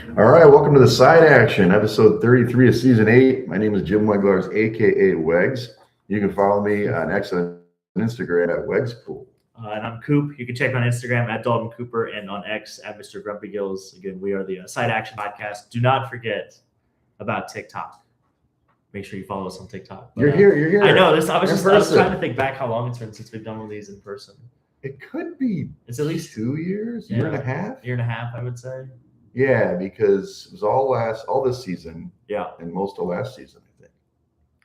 All right, welcome to the Side Action, episode 33 of season 8. My name is Jim Weglars, aka Wegs. You can follow me on X and Instagram at Wegs Coop. And I'm Coop. You can check me on Instagram at Dalton Cooper and on X at Mr. Grumpy Gills. Again, we are the Side Action Podcast. Do not forget about TikTok. Make sure you follow us on TikTok. But, you're here. I know this. I was trying to think back how long it's been since we've done one of these in person. It could be. It's at least 2 years, year and a half, I would say. Yeah, because it was all this season. Yeah, and most of last season, I think.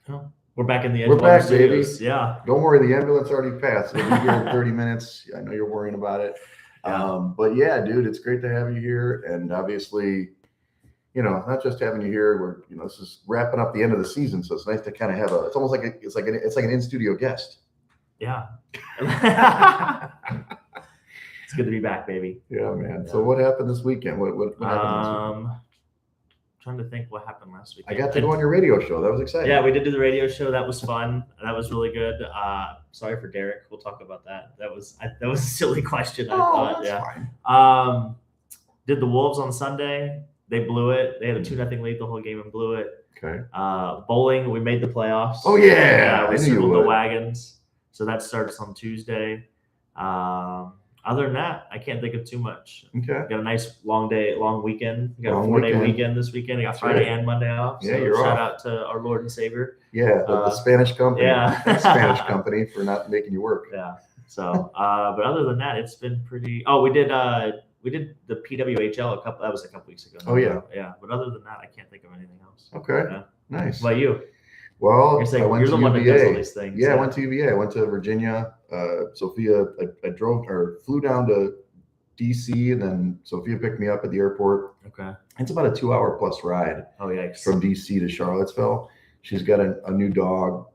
Oh, we're back in the We're back, baby. Yeah. Don't worry, the ambulance already passed. It'll be here in 30 minutes. I know you're worrying about it. Yeah. But yeah, dude, it's great to have you here. And obviously, not just having you here. This is wrapping up the end of the season, so it's nice to kind of have it's almost like it's like an in-studio guest. Yeah. It's good to be back, baby. Yeah, man. Yeah. So what happened this weekend? What happened this weekend? Trying to think what happened last weekend. I got to go on your radio show. That was exciting. Yeah, we did do the radio show. That was fun. That was really good. Sorry for Derek. We'll talk about that. That was a silly question. I thought. That's fine. Did the Wolves on Sunday? They blew it. They had a 2-0 lead the whole game and blew it. Okay. Bowling, we made the playoffs. Oh yeah, we circled the wagons. So that starts on Tuesday. Other than that, I can't think of too much. Okay. Got a nice long weekend. We got a 4-day weekend this weekend. I got Friday and Monday off. So you're shout off. Out to our Lord and Savior. Yeah, the Spanish company. Yeah. Spanish company for not making you work. Yeah. So, but other than that, it's been pretty. Oh, we did the PWHL that was a couple weeks ago. Oh yeah. Yeah. But other than that, I can't think of anything else. Okay. Yeah. Nice. What about you? Well, you're the one that does all these things. Yeah, I went to UVA. I went to Virginia. Sophia, I flew down to DC, and then Sophia picked me up at the airport. Okay. It's about a 2-hour plus ride. Oh yeah. From DC to Charlottesville. She's got a new dog,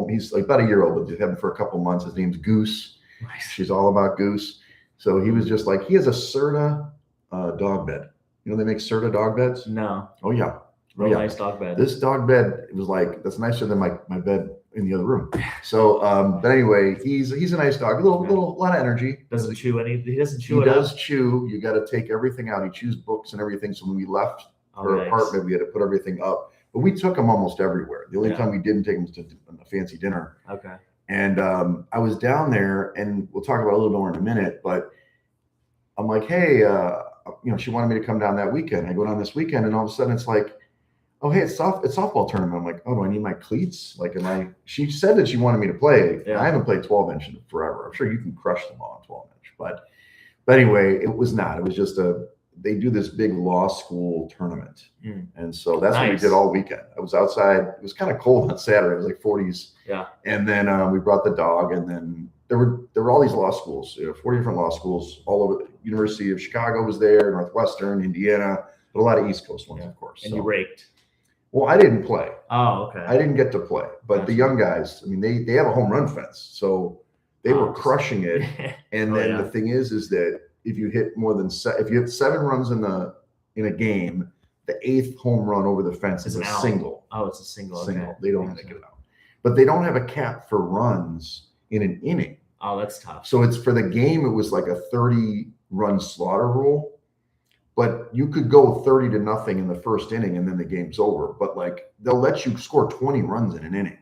he's like about a year old, but they've had him for a couple months. His name's Goose. Nice. She's all about Goose. So he was just like, he has a Serta dog bed. You know, they make Serta dog beds. No. Oh yeah. Real nice dog bed. This dog bed, it was like, that's nicer than my bed in the other room. So, but anyway, he's a nice dog. A lot of energy. Doesn't chew any. He doesn't chew. He does chew. You got to take everything out. He chews books and everything. So when we left her apartment, we had to put everything up. But we took him almost everywhere. The only time we didn't take him was to a fancy dinner. Okay. And I was down there, and we'll talk about it a little more in a minute. But I'm like, hey, she wanted me to come down that weekend. I go down this weekend, and all of a sudden it's like, oh, hey, it's softball tournament. I'm like, oh, do I need my cleats? Like, she said that she wanted me to play. Yeah. I haven't played 12-inch in forever. I'm sure you can crush them all on 12-inch. But anyway, it was not. It was just they do this big law school tournament. And so that's what we did all weekend. I was outside. It was kind of cold on Saturday. It was like 40s. Yeah. And then we brought the dog, and then there were all these law schools, 40 different law schools all over. The University of Chicago was there, Northwestern, Indiana, but a lot of East Coast ones, of course. And you raked. Well, I didn't play. Oh, okay. I didn't get to play, but the young guys, I mean, they have a home run fence, so they were crushing it. And then the thing is that if you hit if you hit 7 runs in a game, the 8th home run over the fence is a single. Oh, it's a single. Okay. They don't make it out, but they don't have a cap for runs in an inning. Oh, that's tough. So it's for the game. It was like a 30-run slaughter rule. But you could go 30-0 in the first inning, and then the game's over. But like, they'll let you score 20 runs in an inning.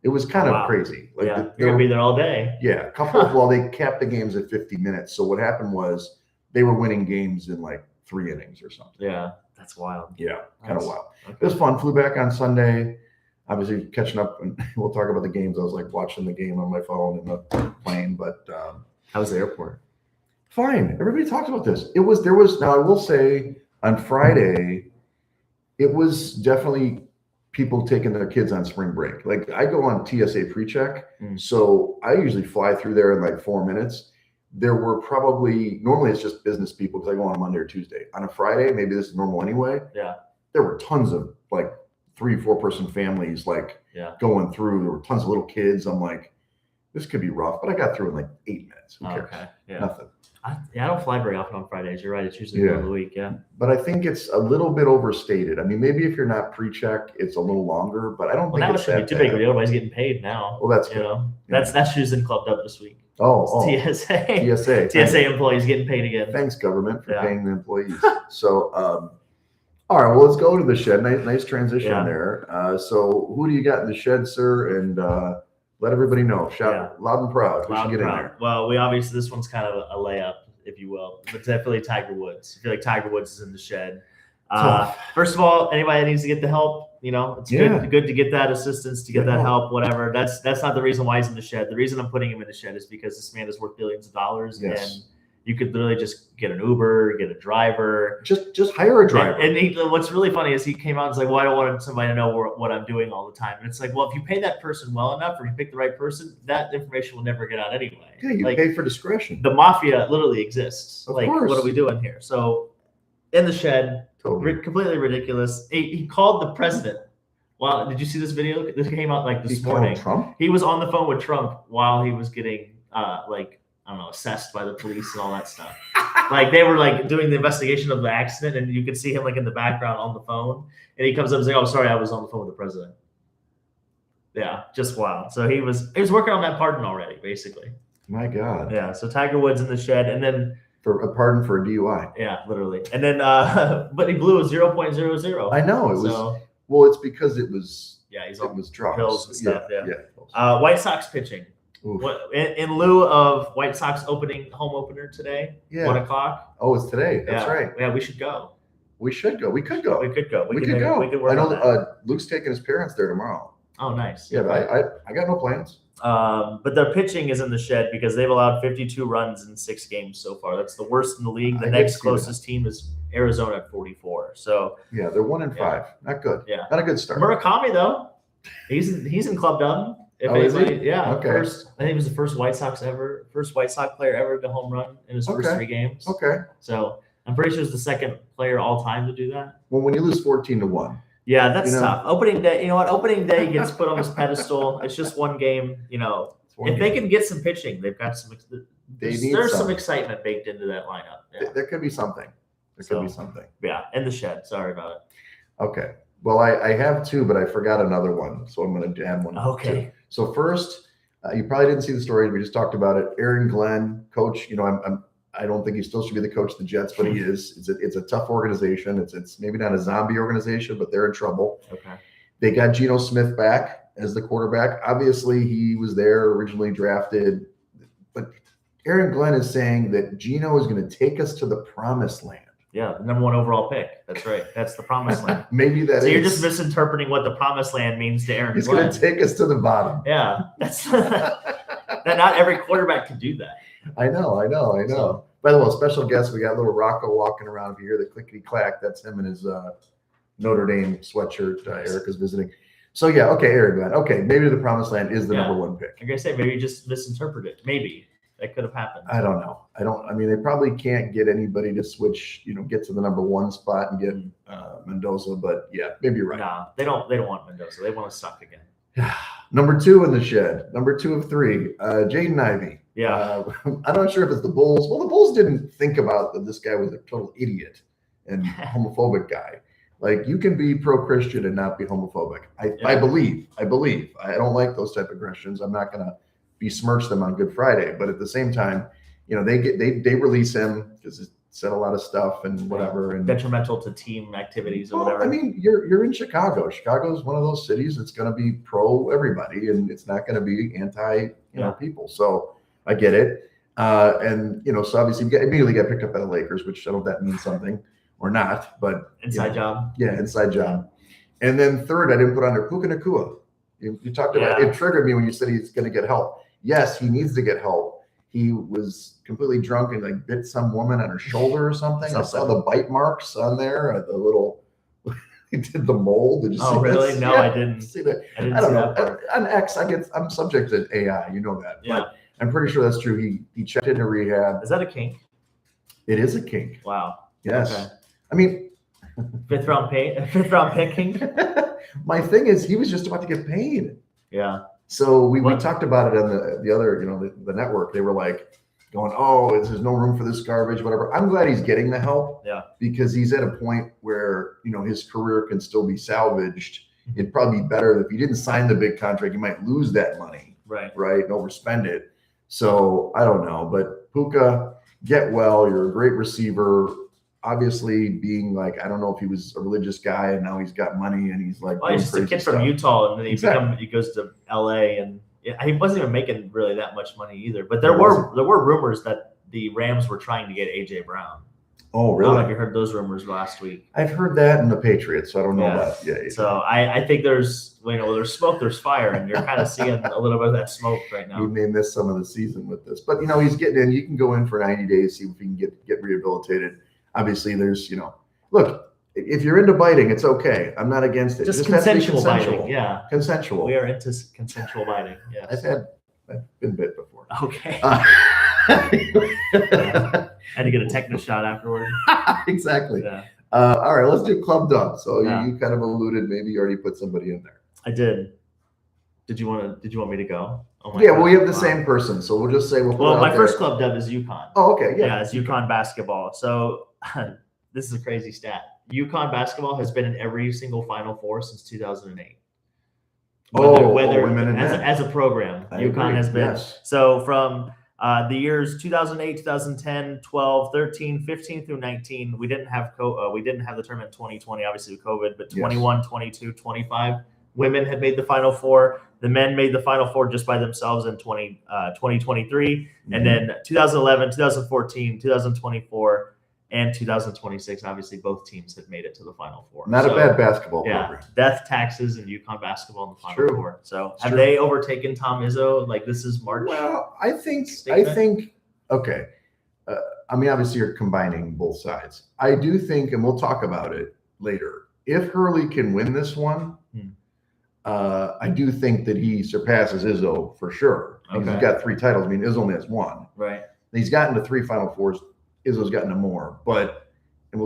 It was kind of crazy. Like, you're gonna be there all day. Yeah, they capped the games at 50 minutes. So what happened was they were winning games in like 3 innings or something. Yeah, that's wild. Yeah, kind of wild. Okay. It was fun. Flew back on Sunday. Obviously catching up, and we'll talk about the games. I was like watching the game on my phone in the plane. But how was the airport? Fine. Everybody talks about this. Now I will say on Friday, it was definitely people taking their kids on spring break. Like, I go on TSA pre-check. So I usually fly through there in like 4 minutes. There were normally it's just business people because I go on a Monday or Tuesday. On a Friday, maybe this is normal anyway. Yeah. There were tons of like 3-4 person families going through. There were tons of little kids. I'm like, this could be rough, but I got through in like 8 minutes. Who cares? Okay. Yeah. Nothing. I don't fly very often on Fridays. You're right. It's usually the middle of the week. Yeah. But I think it's a little bit overstated. I mean, maybe if you're not pre-check, it's a little longer, but I don't think it's that too big of a deal. Everybody's getting paid now. Well, that's good. That's shoes and clubbed up this week. TSA. TSA employees getting paid again. Thanks, government, for paying the employees. So, all right, well, let's go to the shed. Nice transition there. So who do you got in the shed, sir? And let everybody know. Shout loud and proud. Loud and get proud. In there? Well, we obviously, this one's kind of a layup, if you will. But definitely Tiger Woods. I feel like Tiger Woods is in the shed. First of all, anybody that needs to get the help, it's good to get that assistance, to get that help, whatever. That's not the reason why he's in the shed. The reason I'm putting him in the shed is because this man is worth billions of dollars, and you could literally just get an Uber, get a driver, just hire a driver. And what's really funny is he came out and was like, "Well, I don't want somebody to know what I'm doing all the time." And it's like, well, if you pay that person well enough, or you pick the right person, that information will never get out anyway. Yeah, you pay for discretion. The mafia literally exists. Of course. What are we doing here? So, in the shed. Totally. Completely ridiculous. He called the president. Wow, did you see this video? This came out this morning. Trump? He was on the phone with Trump while he was getting assessed by the police and all that stuff. They were doing the investigation of the accident, and you could see him in the background on the phone. And he comes up and says, "Oh, sorry, I was on the phone with the president." Yeah, just wild. So he was working on that pardon already, basically. My God. Yeah. So Tiger Woods in the shed, and then. For a pardon for a DUI. Yeah, literally. And then, but he blew a 0.00. I know. It was, well, it's because it was, he's on drugs. Pills and stuff. Yeah. White Sox pitching. In lieu of White Sox home opener today, 1 o'clock. Oh, it's today. That's right. Yeah, we should go. We should go. We could go. We could go. We could go. We could work on that. Luke's taking his parents there tomorrow. Oh, nice. Yeah, but I got no plans. But their pitching is in the shed because they've allowed 52 runs in 6 games so far. That's the worst in the league. The next closest team is Arizona at 44. So yeah, they're 1-5. Not good. Yeah, not a good start. Murakami though, he's in Club Dub. Is he? Yeah. Okay. I think he was the first White Sox player ever to home run in his first 3 games. Okay. So I'm pretty sure he's the second player all time to do that. Well, when you lose 14-1. Yeah, that's tough. Opening day, you know what? Opening day gets put on this pedestal. It's just one game. If they can get some pitching, they've got some. There's some excitement baked into that lineup. Yeah. There could be something. Could be something. Yeah, in the shed. Sorry about it. Okay. Well, I have 2, but I forgot another one, so I'm going to jam one. Okay. So first, you probably didn't see the story. We just talked about it. Aaron Glenn, coach. I don't think he still should be the coach of the Jets, but he is. It's a tough organization. It's maybe not a zombie organization, but they're in trouble. Okay. They got Geno Smith back as the quarterback. Obviously, he was there originally drafted, but Aaron Glenn is saying that Geno is going to take us to the promised land. Yeah, the number 1 overall pick. That's right. That's the promised land. Maybe that so you're just misinterpreting what the promised land means to Aaron Glenn. He's going to take us to the bottom. Yeah, that's that. Not every quarterback can do that. I know. So, by the way, special guest, we got little Rocco walking around. If you hear the clickety clack, that's him in his Notre Dame sweatshirt. Erica's visiting. So yeah, okay, Aaron Glenn. Okay, maybe the promised land is the number 1 pick. I'm gonna say maybe you just misinterpreted it. Maybe that could have happened. I don't know. I mean, they probably can't get anybody to switch. Get to the number 1 spot and get Mendoza. But yeah, maybe you're right. Nah, they don't want Mendoza. They want to suck again. Number 2 in the shed. Number 2 of 3. Jaden Ivey. Yeah. I'm not sure if it's the Bulls. Well, the Bulls didn't think about that this guy was a total idiot and homophobic guy. You can be pro-Christian and not be homophobic. I believe. I don't like those type of Christians. I'm not going to besmirch them on Good Friday. But at the same time, they release him because it said a lot of stuff and whatever. And detrimental to team activities or whatever. I mean, you're in Chicago. Chicago is one of those cities that's going to be pro everybody, and it's not going to be anti people. So I get it. And so obviously immediately got picked up by the Lakers, which I don't know if that means something or not, but inside job. Yeah, inside job. And then third, I didn't put on there Puka Nacua. You talked about it. Triggered me when you said he's going to get help. Yes, he needs to get help. He was completely drunk and bit some woman on her shoulder or something. I saw the bite marks on there. The little he did the mold. Did you see really? this? No, I didn't see that. I don't know. On X, I'm subject to AI. You know that. Yeah. But I'm pretty sure that's true. He checked into rehab. Is that a kink? It is a kink. Wow. Yes. Okay. I mean, fifth round pick kink. My thing is, he was just about to get paid. Yeah. So we talked about it on the other, the network. They were going, oh, there's no room for this garbage, whatever. I'm glad he's getting the help. Yeah. Because he's at a point where, his career can still be salvaged. It'd probably be better if he didn't sign the big contract. He might lose that money. Right. And overspend it. So I don't know, but Puka, get well. You're a great receiver. Obviously, being like, I don't know if he was a religious guy and now he's got money and he's like, well, he's just a kid from Utah, and then he goes to LA, and he wasn't even making really that much money either. But there were rumors that the Rams were trying to get AJ Brown. Oh, really? I don't know if you heard those rumors last week. I've heard that in the Patriots, so I don't know about it. Yeah. So I think there's there's smoke, there's fire, and you're kind of seeing a little bit of that smoke right now. He may miss some of the season with this, but he's getting in. You can go in for 90 days, see if he can get rehabilitated. Obviously, there's look, if you're into biting, it's okay. I'm not against it. Just consensual biting, yeah. Consensual. We are into consensual biting. Yes. I've been bit before. Okay. Had to get a tetanus shot afterward. Exactly. Yeah. All right, let's do club dub. So Yeah. you kind of alluded, maybe you already put somebody in there. I did. Did you want me to go? Oh my Yeah, God. well, we have the same person, so we'll just say Well, my first club dub is UConn. Oh, okay, yeah. Yeah, it's UConn basketball. So this is a crazy stat. UConn basketball has been in every single Final Four since 2008. Whether women and men. as a program, I UConn agree, has been. yes. So from the years 2008, 2010, 12, 13, 15 through 19, we didn't have the tournament in 2020, obviously with COVID, but 21, 22, 25, women had made the Final Four. The men made the Final Four just by themselves in 2023, and then 2011, 2014, 2024, and 2026. Obviously, both teams had made it to the Final Four. Not a bad basketball program. Death, taxes, and UConn basketball in the Final True. Four. So It's have true. they overtaken Tom Izzo? Like this is March? Well, I think statement? okay. I mean, obviously, you're combining both sides. I do think, and we'll talk about it later. If Hurley can win this one, I do think that he surpasses Izzo for sure. Because he's got 3 titles. I mean, Izzo only has 1. Right. He's gotten to 3 Final Fours. Izzo's gotten to more. But, and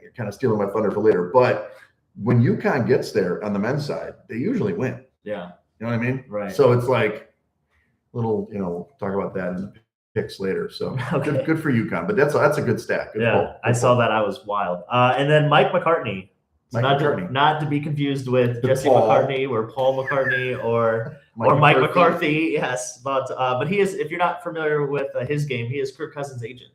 you're kind of stealing my thunder for later. But when UConn gets there on the men's side, they usually win. Yeah. You know what I mean? Right. So it's like little, we'll talk about that in the picks later. So good for UConn. But that's a good stat. Good pull. I saw that. I was wild. And then Mike McCartney. McCartney. Not to be confused with Jesse Paul. McCartney or Paul McCartney or Mike McCarthy. Yes, but he is. If you're not familiar with his game, he is Kirk Cousins' agent.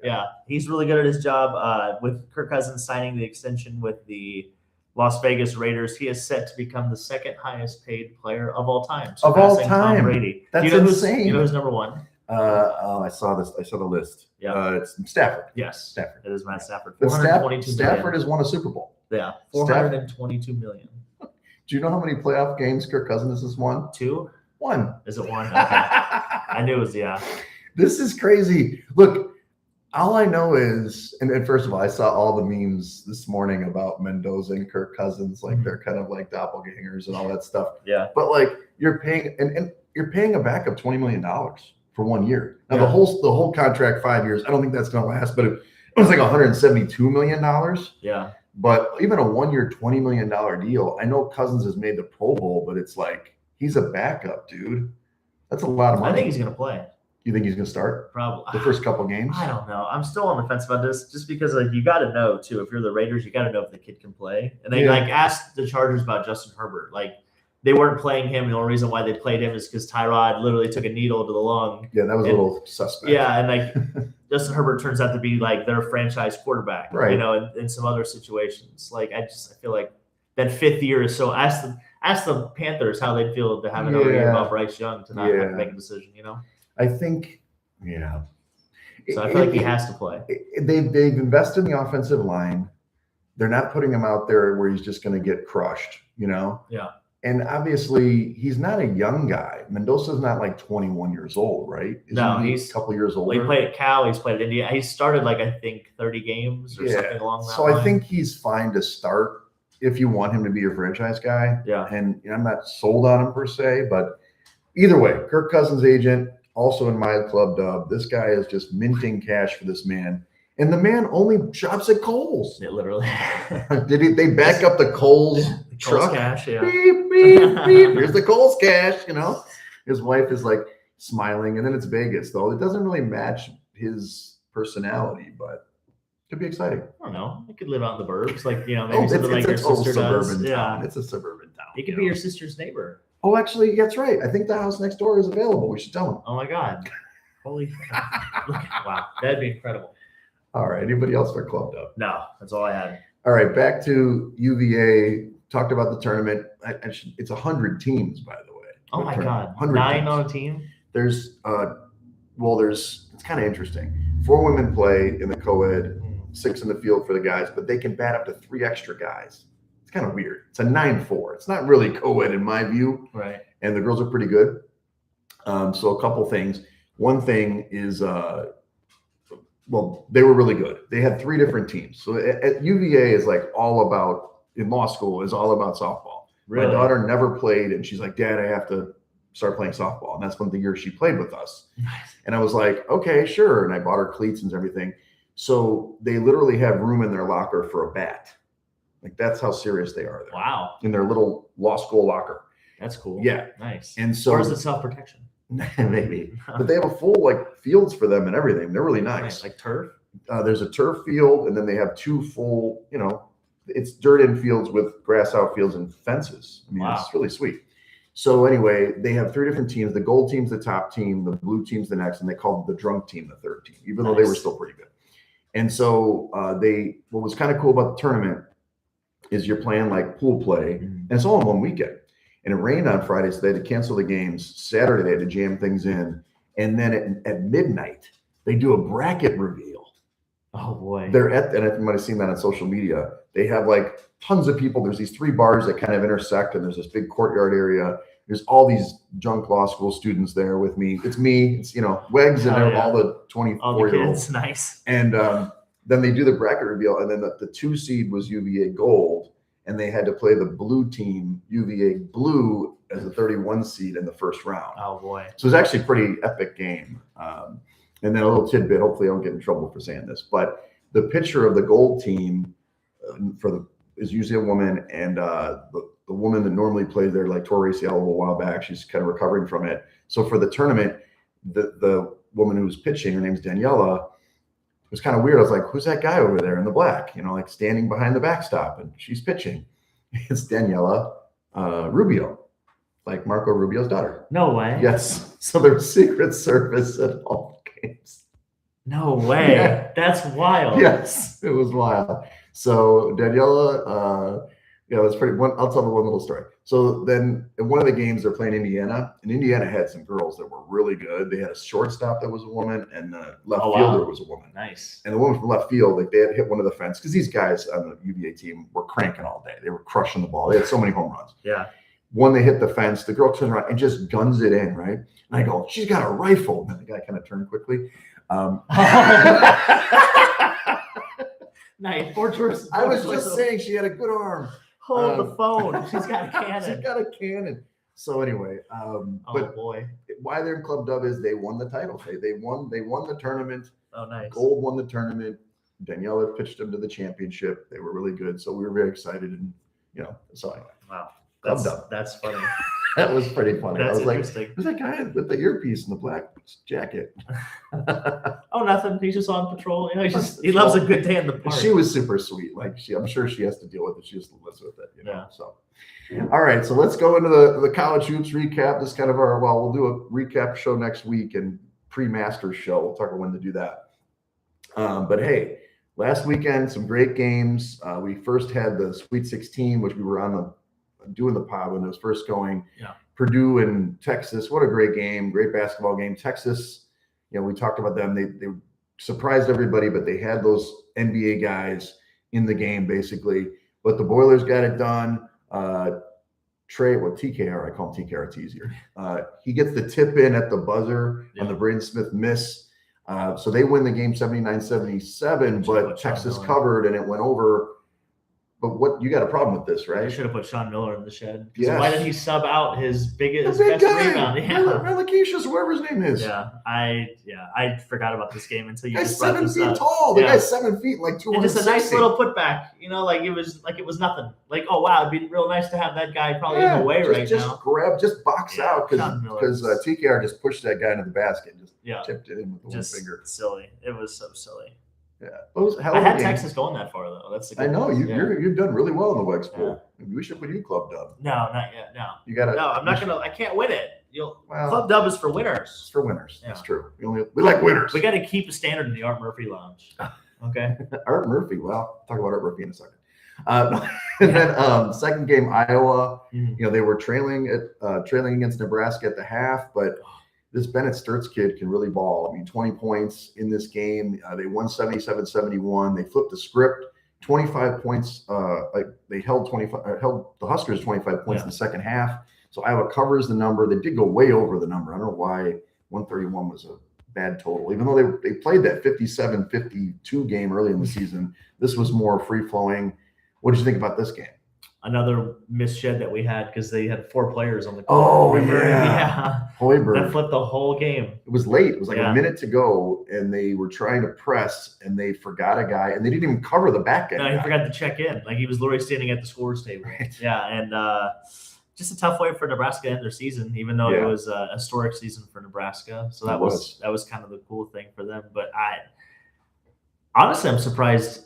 Yeah, he's really good at his job. With Kirk Cousins signing the extension with the Las Vegas Raiders, he is set to become the 2nd highest paid player of all time. Of all surpassing time. Tom Brady. That's insane. insane. Who's number 1? I saw this. I saw the list. Yeah. It's Stafford. Yes. Stafford. It is Matt Stafford. But 422 Stafford has won a Super Bowl. Yeah. 422 million. Do you know how many playoff games Kirk Cousins has won? 2? 1. Is it 1? Okay. I knew it was, yeah. This is crazy. Look, all I know is, and first of all, I saw all the memes this morning about Mendoza and Kirk Cousins, like they're kind of like doppelgangers and all that stuff. Yeah. But like you're paying, and you're paying a backup $20 million for 1 year. Now the whole contract 5 years, I don't think that's going to last, but it was like $172 million. Yeah. But even a 1 year, $20 million deal, I know Cousins has made the Pro Bowl, but it's like he's a backup, dude. That's a lot of money. I think he's going to play. You think he's going to start? Probably. The first couple games? I don't know. I'm still on the fence about this just because like you got to know too. If you're the Raiders, you got to know if the kid can play. And they like asked the Chargers about Justin Herbert. Like they weren't playing him. The only reason why they played him is because Tyrod literally took a needle to the lung. Yeah, that was a little suspect. Yeah, and like Justin Herbert turns out to be like their franchise quarterback. Right. You know, in some other situations. Like I feel like that 5th year is so. Ask the Panthers how they'd feel to have another year about Bryce Young to not have to make a decision. You know. I think. Yeah. So I feel like he has to play. They've invested in the offensive line. They're not putting him out there where he's just going to get crushed, Yeah. And obviously, he's not a young guy. Mendoza's not like 21 years old, right? He's a couple years older. He played at Cal. He's played at India. He started like I think 30 games or something along that So line. I think he's fine to start if you want him to be your franchise guy. Yeah. And I'm not sold on him per se, but either way, Kirk Cousins' agent. Also in my club dub, this guy is just minting cash for this man. And the man only shops at Kohl's. Yeah, literally. They back up the Kohl's truck? Cash, yeah. Beep, beep, beep. Here's the Kohl's cash, His wife is like smiling. And then it's Vegas, though. It doesn't really match his personality, but it could be exciting. I don't know. You could live out in the burbs. Like, maybe it's something like a your total sister suburban does. town. Yeah. It's a suburban town. He could be your sister's neighbor. Oh, actually, that's right. I think the house next door is available. We should tell them. Oh my God. Holy wow. That'd be incredible. All right. Anybody else for Club Dub? No, that's all I had. All right. Back to UVA. Talked about the tournament. It's 100 teams, by the way. Oh my God. 100 9 teams. on a team? There's it's kind of interesting. 4 women play in the co-ed, 6 in the field for the guys, but they can bat up to 3 extra guys. It's kind of weird. It's a 9-4. It's not really co-ed in my view. Right. And the girls are pretty good. So a couple things. One thing is, they were really good. They had 3 different teams. So at UVA is like all about, in law school, is all about softball. Really? My daughter never played, and she's like, Dad, I have to start playing softball. And that's one of the years she played with us. Nice. And I was like, okay, sure. And I bought her cleats and everything. So they literally have room in their locker for a bat. Like, that's how serious they are there. Wow. In their little law school locker. That's cool. Yeah. Nice. And so, or is it self-protection? Maybe. But they have a full like fields for them and everything. They're really nice. Like turf? There's a turf field, and then they have 2 full, it's dirt in fields with grass outfields and fences. I mean, Wow. It's really sweet. So anyway, they have 3 different teams. The gold team's the top team, the blue team's the next, and they called the drunk team the third team, even though they were still pretty good. And so what was kind of cool about the tournament is you're playing like pool play, and it's all in one weekend. And it rained on Friday, so they had to cancel the games. Saturday, they had to jam things in. And then at midnight, they do a bracket reveal. Oh, boy. And you might have seen that on social media. They have like tons of people. There's these 3 bars that kind of intersect, and there's this big courtyard area. There's all these junk law school students there with me. It's me. It's, Wegs and all the 24-year-olds. Nice. And then they do the bracket reveal, and then the 2 seed was UVA gold, and they had to play the blue team, UVA blue, as a 31 seed in the first round. Oh, boy. So it's actually a pretty epic game. And then a little tidbit, hopefully I don't get in trouble for saying this, but the pitcher of the gold team is usually a woman, and the woman that normally plays there, like tore ACL a little while back, she's kind of recovering from it. So for the tournament, the woman who was pitching, her name's Daniela, it was kind of weird. I was like, who's that guy over there in the black, like standing behind the backstop, and she's pitching. It's Daniela Rubio, like Marco Rubio's daughter. No way. Yes. So there's Secret Service at all games. No way. Yeah. That's wild. Yes, it was wild. So Daniela, it's pretty. I'll tell the one little story. So then in one of the games they're playing Indiana, and Indiana had some girls that were really good. They had a shortstop that was a woman, and the left fielder was a woman. Nice. And the woman from left field, like they had hit one of the fence, because these guys on the UVA team were cranking all day. They were crushing the ball. They had so many home runs. Yeah. One, they hit the fence. The girl turns around and just guns it in, right? And I go, she's got a rifle. And then the guy kind of turned quickly. Nice. I was just saying she had a good arm. Hold the phone. She's got a cannon. She's got a cannon. So anyway, but boy, why they're in Club Dub is they won the title. They won the tournament. Oh, nice. Gold won the tournament. Daniela pitched them to the championship. They were really good. So we were very excited, and so anyway. Wow. That's funny. That was pretty funny. That's I was like, interesting. who's that guy with the earpiece and the black jacket? Oh, nothing. He's just on patrol. He loves a good day in the park. She was super sweet. Like I'm sure she has to deal with it. She just lives with it. Yeah. So, all right. So let's go into the college hoops recap. This is kind of we'll do a recap show next week and pre-Masters show. We'll talk about when to do that. But hey, last weekend, some great games. We first had the Sweet 16, which we were doing the pod when it was first going. Yeah. Purdue and Texas. What a great game. Great basketball game. Texas, we talked about them. They surprised everybody, but they had those NBA guys in the game basically. But the Boilers got it done. TKR, I call him TKR, it's easier. He gets the tip in at the buzzer on the Braden Smith miss. So they win the game 79-77, but Texas covered and it went over. But you got a problem with this, right? You should have put Sean Miller in the shed. Yes. Why did he sub out his best guy, rebound? Yeah. Malakishus, whoever his name is. Yeah, I forgot about this game until you guy's just brought this 7 feet up. tall. The guy's 7 feet, like 260. And just a nice little putback. Like it was nothing. Like, oh wow, it'd be real nice to have that guy probably in the way now. Just box out because TKR just pushed that guy into the basket, and just tipped it in with the one finger. Silly. It was so silly. Yeah. It was a hell I of a had game. Texas going that far though. That's the I good know news. you've done really well in the Wegs pool. We should put you club dub. No, not yet. No. You got to. No, I'm not gonna. I can't win it. Well, Club dub is for It's winners. for winners. Yeah. That's true. We like winners. We got to keep a standard in the Art Murphy Lounge. Okay. Art Murphy. Well, talk about Art Murphy in a second. And then second game, Iowa. Mhm. They were trailing against Nebraska at the half, but this Bennett Sturts kid can really ball. I mean, 20 points in this game. They won 77-71. They flipped the script. 25 points. They held the Huskers 25 points in the second half. So Iowa covers the number. They did go way over the number. I don't know why 131 was a bad total. Even though they played that 57-52 game early in the season, this was more free-flowing. What did you think about this game? Another missed shed that we had because they had 4 players on the court. Oh, yeah. Hoiberg. That flipped the whole game. It was late. It was like a minute to go, and they were trying to press, and they forgot a guy, and they didn't even cover the back end. No, he forgot to check in. Like he was literally standing at the scorer's table. Right. Yeah, and just a tough way for Nebraska to end their season, even though it was a historic season for Nebraska. So that was kind of the cool thing for them. But honestly, I'm surprised.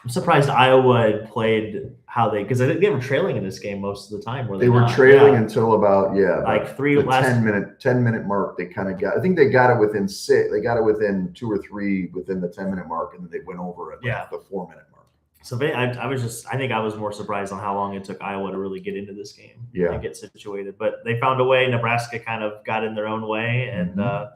I'm surprised Iowa had played because I think they were trailing in this game most of the time. They were trailing until about like the 10-minute mark. They kind of got. I think they got it within 6. They got it within 2 or 3 within the 10-minute mark, and then they went over at the 4-minute mark. So I think I was more surprised on how long it took Iowa to really get into this game and get situated. But they found a way. Nebraska kind of got in their own way, and I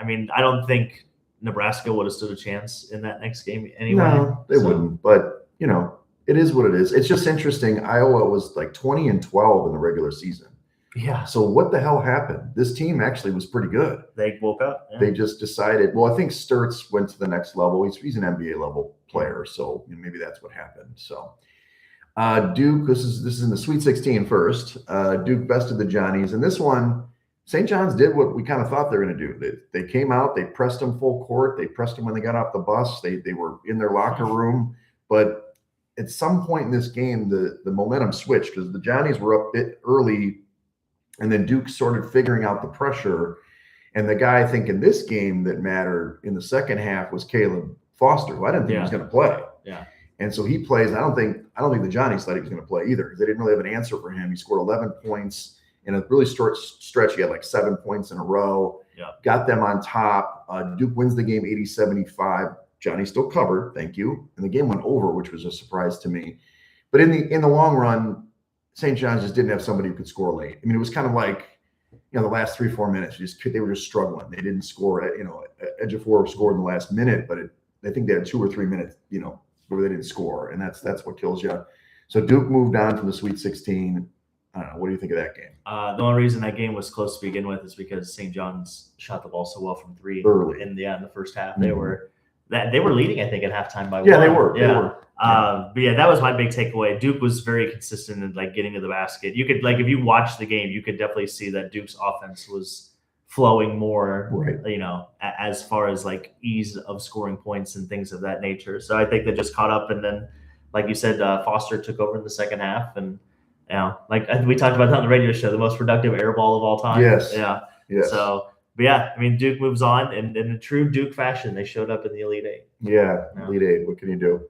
mean, I don't think Nebraska would have stood a chance in that next game anyway. No, they wouldn't. But it is what it is. It's just interesting. Iowa was like 20-12 in the regular season. Yeah. So what the hell happened? This team actually was pretty good. They woke up. Yeah. They just decided. Well, I think Sturts went to the next level. He's an NBA level player, so maybe that's what happened. So Duke. This is in the Sweet 16 first. Duke bested the Johnnies, and this one. St. John's did what we kind of thought they were going to do. They came out, they pressed them full court. They pressed them when they got off the bus. They were in their locker room. But at some point in this game, the momentum switched because the Johnnies were up a bit early, and then Duke started figuring out the pressure. And the guy I think in this game that mattered in the second half was Caleb Foster, who I didn't think he was going to play. Yeah. And so he plays. I don't think the Johnnies thought he was going to play either because they didn't really have an answer for him. He scored 11 points. In a really short stretch, he had like 7 points in a row. Yeah. Got them on top. Duke wins the game 80-75. Johnny still covered, thank you. And the game went over, which was a surprise to me. But in the long run, St. John's just didn't have somebody who could score late. I mean, it was kind of like, the last 3-4 minutes, they were just struggling. They didn't score. Ejiofor scored in the last minute, but I think they had 2 or 3 minutes, where they didn't score, and that's what kills you. So Duke moved on from the Sweet 16. I don't know. What do you think of that game? The only reason that game was close to begin with is because St. John's shot the ball so well from 3 early in the first half. They were leading, I think, at halftime by 1. Yeah, they were. But that was my big takeaway. Duke was very consistent in getting to the basket. You could if you watch the game, you could definitely see that Duke's offense was flowing more, right. As far as ease of scoring points and things of that nature. So I think they just caught up, and then, like you said, Foster took over in the second half, and we talked about that on the radio show, the most productive air ball of all time. Yes. Yeah. Yes. So, but I mean, Duke moves on, and in a true Duke fashion, they showed up in the Elite Eight. Yeah. Elite Eight. What can you do?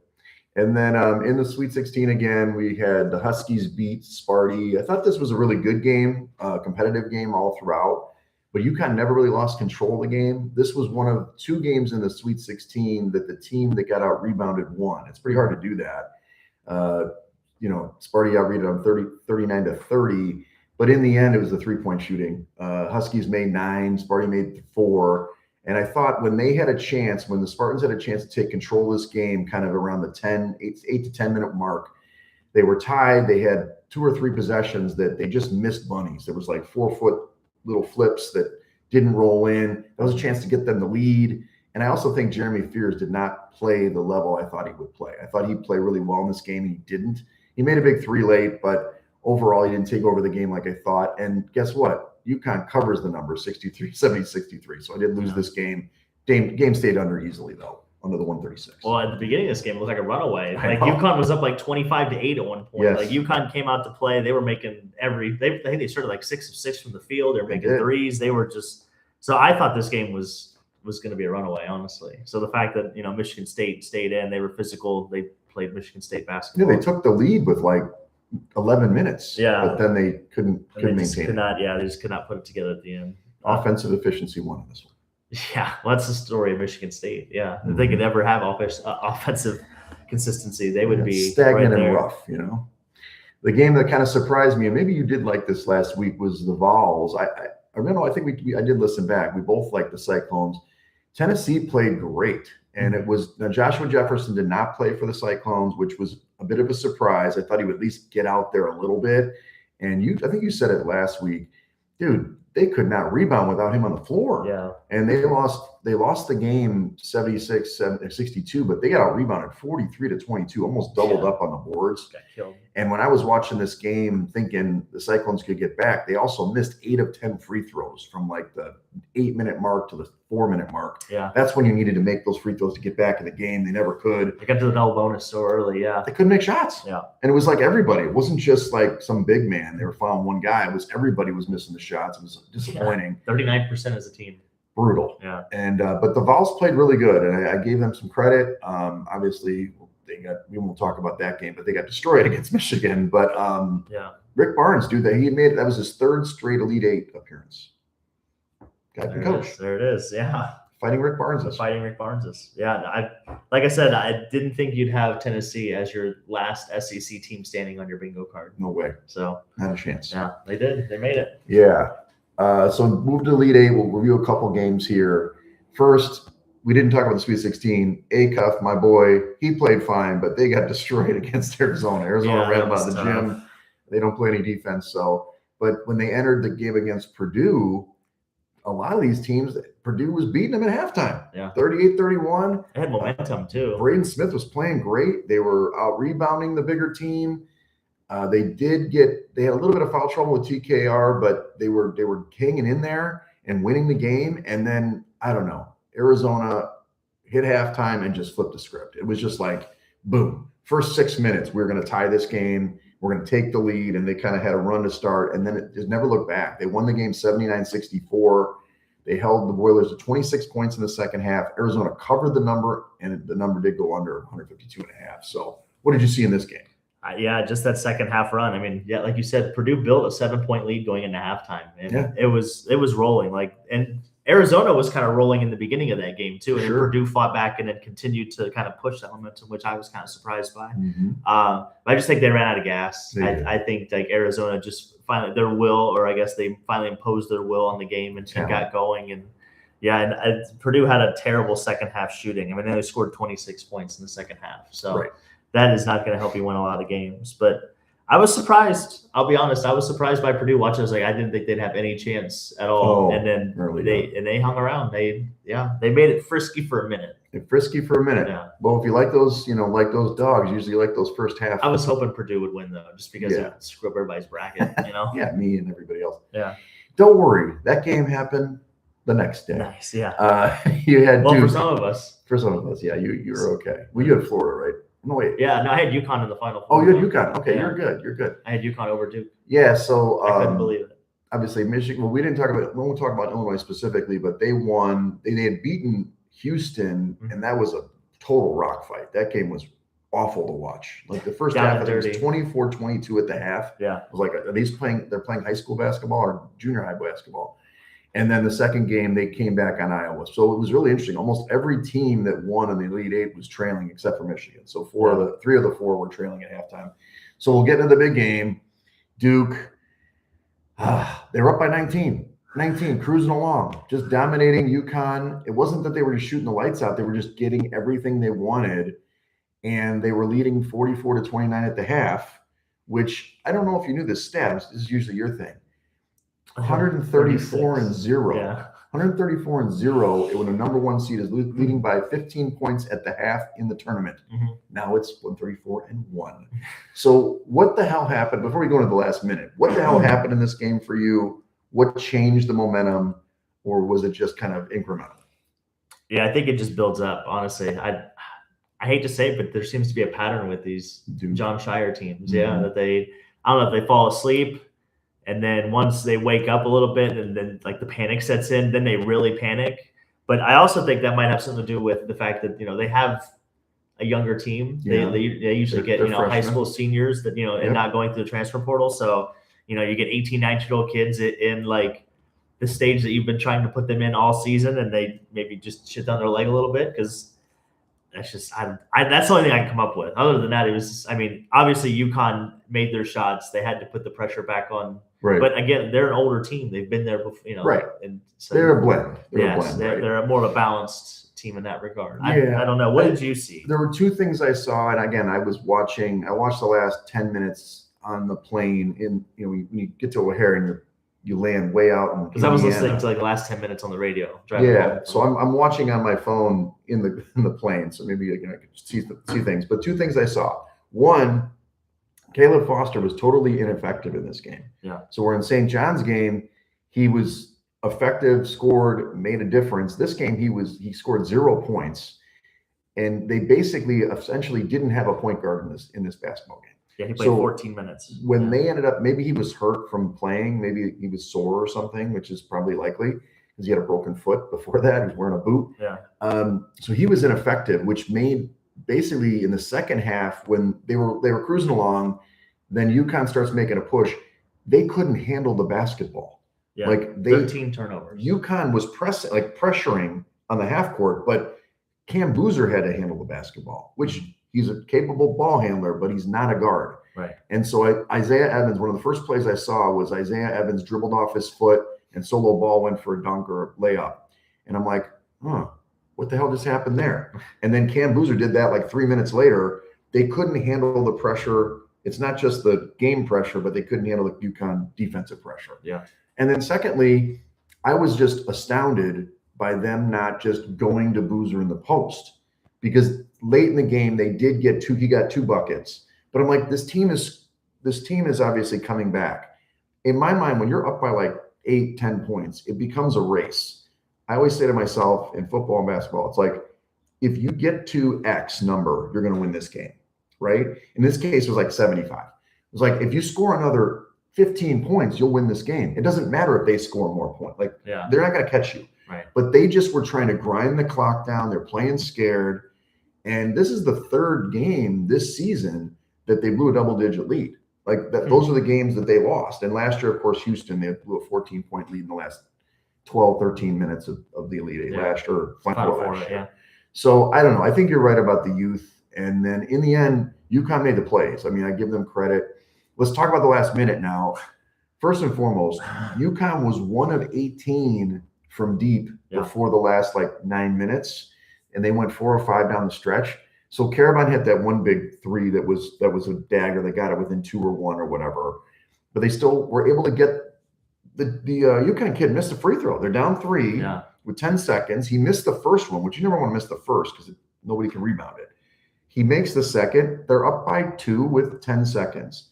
And then in the Sweet 16 again, we had the Huskies beat Sparty. I thought this was a really good game, competitive game all throughout. But UConn never really lost control of the game. This was one of 2 games in the Sweet 16 that the team that got out rebounded won. It's pretty hard to do that. Sparty outrated them 39-30, but in the end, it was the 3-point shooting. Huskies made 9, Sparty made 4. And I thought when the Spartans had a chance to take control of this game, kind of around the 8 to 10 minute mark, they were tied. They had 2 or 3 possessions that they just missed bunnies. There was 4-foot little flips that didn't roll in. That was a chance to get them the lead. And I also think Jeremy Fears did not play the level I thought he would play. I thought he'd play really well in this game, and he didn't. He made a big 3 late, but overall, he didn't take over the game like I thought. And guess what? UConn covers the number 70-63. So I did lose this game. Game stayed under easily, though, under the 136. Well, at the beginning of this game, it was like a runaway. UConn was up 25-8 at one point. Yes. UConn came out to play. They were making I think they started 6 of 6 from the field. They were making threes. They were just – so I thought this game was was going to be a runaway, honestly. So the fact that Michigan State stayed in, they were physical, they played Michigan State basketball. Yeah, they took the lead with like 11 minutes. Yeah, but then they couldn't maintain it. They just could not put it together at the end. Offensive efficiency won in this one. Yeah, well, that's the story of Michigan State. Yeah, if they could ever have offensive consistency, they would be stagnant right and rough. The game that kind of surprised me, and maybe you did like this last week, was the Vols. I remember. I think I did listen back. We both liked the Cyclones. Tennessee played great, and it was Joshua Jefferson did not play for the Cyclones, which was a bit of a surprise. I thought he would at least get out there a little bit. And I think you said it last week, dude. They could not rebound without him on the floor. Yeah. And they lost the game 76-62, but they got out rebounded 43-22, almost doubled up on the boards. Got killed. And when I was watching this game thinking the Cyclones could get back, they also missed 8 of 10 free throws from like the 8-minute mark to the 4-minute mark. Yeah. That's when you needed to make those free throws to get back in the game. They never could. They got to the double bonus so early. Yeah. They couldn't make shots. Yeah. And it was like everybody. It wasn't just like some big man. They were fouling one guy. It was everybody was missing the shots. It was disappointing. 39% as a team. Brutal. Yeah. And but the Vols played really good, and I gave them some credit. Obviously, we won't talk about that game, but they got destroyed against Michigan. But Rick Barnes, dude, that was his 3rd straight Elite Eight appearance. Guy can coach. There it is. Yeah. Fighting Rick Barnes. Fighting Rick Barnes. Yeah. Like I said, I didn't think you'd have Tennessee as your last SEC team standing on your bingo card. No way. So not a chance. Yeah, they did. They made it. Yeah. So move to Elite Eight. We'll review a couple games here. First, we didn't talk about the Sweet 16. Acuff, my boy, he played fine, but they got destroyed against Arizona. Arizona ran about the gym. They don't play any defense. But when they entered the game against Purdue, a lot of these teams, Purdue was beating them at halftime. Yeah. 38-31. They had momentum too. Braden Smith was playing great. They were out rebounding the bigger team. They had a little bit of foul trouble with TKR, but they were hanging in there and winning the game. And then, I don't know, Arizona hit halftime and just flipped the script. It was just like, boom, first 6 minutes, we're going to tie this game. We're going to take the lead. And they kind of had a run to start. And then it just never looked back. They won the game 79-64. They held the Boilers to 26 points in the second half. Arizona covered the number, and the number did go under 152.5. So what did you see in this game? Yeah, just that second half run. I mean, yeah, like you said, Purdue built a 7-point lead going into halftime, and it was rolling. And Arizona was kind of rolling in the beginning of that game too, and then Purdue fought back and then continued to kind of push that momentum, which I was kind of surprised by. But I just think they ran out of gas. I think like Arizona just finally their will, or I guess they finally imposed their will on the game and got going. And Purdue had a terrible second half shooting. I mean, they only scored 26 points in the second half, so. That is not going to help you win a lot of games. But I was surprised. I'll be honest. I was surprised by Purdue watching. I was like, I didn't think they'd have any chance at all. And then they hung around. They made it frisky for a minute. Yeah. Well, if you like those, like those dogs, usually like those first half. I was hoping Purdue would win though, just because it would screw up everybody's bracket. Yeah, me and everybody else. Yeah. Don't worry. That game happened the next day. Nice. Yeah. You had for some of us. Yeah. You were okay. Well, you had Florida, right? No, wait. Yeah, no, I had UConn in the final. Oh, you had UConn. Okay, you're good. I had UConn over Duke. Yeah, so I couldn't believe it. Obviously, Michigan. Well, we won't talk about Illinois specifically, but they won. They had beaten Houston, and that was a total rock fight. That game was awful to watch. Like the first half, it was 24-22 at the half. Yeah, it was like, are these playing? They're playing high school basketball or junior high basketball. And then the second game, they came back on Iowa. So it was really interesting. Almost every team that won in the Elite Eight was trailing except for Michigan. So 3 of the 4 were trailing at halftime. So we'll get into the big game. Duke, they were up by 19, cruising along, just dominating UConn. It wasn't that they were just shooting the lights out. They were just getting everything they wanted. And they were leading 44-29 at the half, which I don't know if you knew this stat. This is usually your thing. 134-0. Yeah. 134-0 when the number 1 seed is leading by 15 points at the half in the tournament. Now it's 134-1. So what the hell happened? Before we go into the last minute, what the hell happened in this game for you? What changed the momentum, or was it just kind of incremental? Yeah, I think it just builds up. Honestly, I hate to say it, but there seems to be a pattern with these John Shire teams. Yeah, that I don't know if they fall asleep. And then once they wake up a little bit and then like the panic sets in, then they really panic. But I also think that might have something to do with the fact that they have a younger team. Yeah. They usually get They're high freshmen. school seniors that and not going through the transfer portal. So you get 18, 19-year-old kids in like the stage that you've been trying to put them in all season, and they maybe just shit down their leg a little bit because that's just that's the only thing I can come up with. Other than that, it was obviously UConn made their shots. They had to put the pressure back on. Right. But again, they're an older team. They've been there before. Right. And so they're a blend. They're more of a balanced team in that regard. Yeah. I don't know. What did you see? There were two things I saw, and again, I watched the last 10 minutes on the plane. When you get to O'Hare and you land way out in because I was listening to like the last 10 minutes on the radio. So I'm watching on my phone in the plane, so maybe I could see things. But two things I saw. One, Caleb Foster was totally ineffective in this game. Yeah. So we're in St. John's game. He was effective, scored, made a difference. This game, he scored 0 points, and they essentially didn't have a point guard in this basketball game. Yeah, he played 14 minutes. When they ended up, maybe he was hurt from playing, maybe he was sore or something, which is probably likely because he had a broken foot before that. He was wearing a boot. Yeah. So he was ineffective, which made basically in the second half when they were cruising along, then UConn starts making a push. They couldn't handle the basketball. Yeah. 13 turnovers. UConn was pressuring on the half court, but Cam Boozer had to handle the basketball, which he's a capable ball handler, but he's not a guard. Right. And so Isaiah Evans, one of the first plays I saw was Isaiah Evans dribbled off his foot and solo ball went for a dunk or a layup. And I'm like, what the hell just happened there? And then Cam Boozer did that like 3 minutes later. They couldn't handle the pressure. It's not just the game pressure, but they couldn't handle the UConn defensive pressure. Yeah. And then secondly, I was just astounded by them not just going to Boozer in the post, because late in the game he got 2 buckets. But I'm like, this team is obviously coming back. In my mind, when you're up by like 8-10 points, it becomes a race. I always say to myself in football and basketball, it's like, if you get to X number, you're going to win this game, right? In this case, it was like 75. It was like, if you score another 15 points, you'll win this game. It doesn't matter if they score more points. They're not going to catch you. Right. But they just were trying to grind the clock down. They're playing scared. And this is the 3rd game this season that they blew a double-digit lead. Those are the games that they lost. And last year, of course, Houston, they blew a 14-point lead in the last 12, 13 minutes of the Elite Eight last year. Final Four last year. Yeah. So I don't know. I think you're right about the youth. And then in the end, UConn made the plays. I mean, I give them credit. Let's talk about the last minute now. First and foremost, UConn was 1 of 18 from deep before the last 9 minutes, and they went 4 or 5 down the stretch. So Caravan hit that one big 3 that was a dagger. They got it within 2 or 1 or whatever, but they still were able to get the UConn kid missed a free throw. They're down 3 with 10 seconds. He missed the first one, which you never want to miss the first because nobody can rebound it. He makes the second. They're up by 2 with 10 seconds.